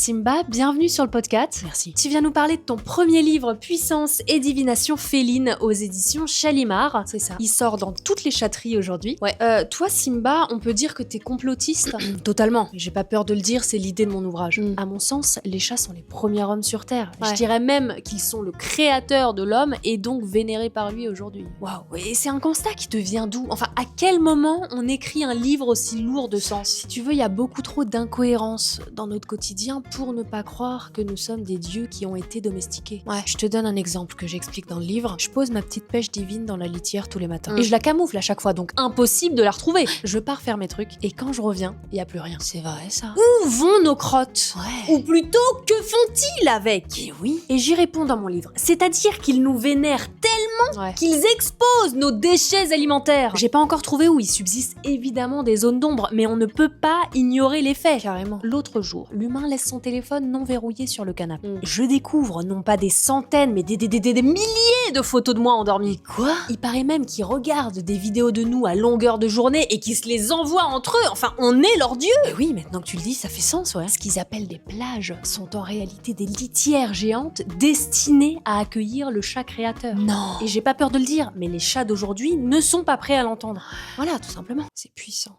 Simba, bienvenue sur le podcast. Merci. Tu viens nous parler de ton premier livre Puissance et divination féline aux éditions Chalimard. C'est ça. Il sort dans toutes les chatteries aujourd'hui. Ouais. Toi Simba, on peut dire que t'es complotiste. Totalement. Mais j'ai pas peur de le dire, c'est l'idée de mon ouvrage. Mm. À mon sens, les chats sont les premiers hommes sur Terre. Ouais. Je dirais même qu'ils sont le créateur de l'homme et donc vénérés par lui aujourd'hui. Waouh. Et c'est un constat qui te vient d'où? Enfin, à quel moment on écrit un livre aussi lourd de sens? Si tu veux, il y a beaucoup trop d'incohérences dans notre quotidien pour ne pas croire que nous sommes des dieux qui ont été domestiqués. Ouais. Je te donne un exemple que j'explique dans le livre. Je pose ma petite pêche divine dans la litière tous les matins. Et je la camoufle à chaque fois, donc impossible de la retrouver. Je pars faire mes trucs et quand je reviens, il y a plus rien. C'est vrai ça. Où vont nos crottes? Ouais. Ou plutôt, que font-ils avec? Et oui. Et j'y réponds dans mon livre. C'est-à-dire qu'ils nous vénèrent tellement Ouais. qu'ils exposent nos déchets alimentaires. J'ai pas encore trouvé où il subsiste évidemment des zones d'ombre, mais on ne peut pas ignorer les faits. Carrément. L'autre jour, l'humain laisse son téléphone non verrouillé sur le canapé. Mm. Je découvre non pas des centaines, mais des milliers de photos de moi endormis. Quoi? Il paraît même qu'ils regardent des vidéos de nous à longueur de journée et qu'ils se les envoient entre eux. Enfin, on est leurs dieux. Et oui, maintenant que tu le dis, ça fait sens, ouais. Ce qu'ils appellent des plages sont en réalité des litières géantes destinées à accueillir le chat créateur. Non. Et j'ai pas peur de le dire, mais les chats d'aujourd'hui ne sont pas prêts à l'entendre. Voilà, tout simplement. C'est puissant.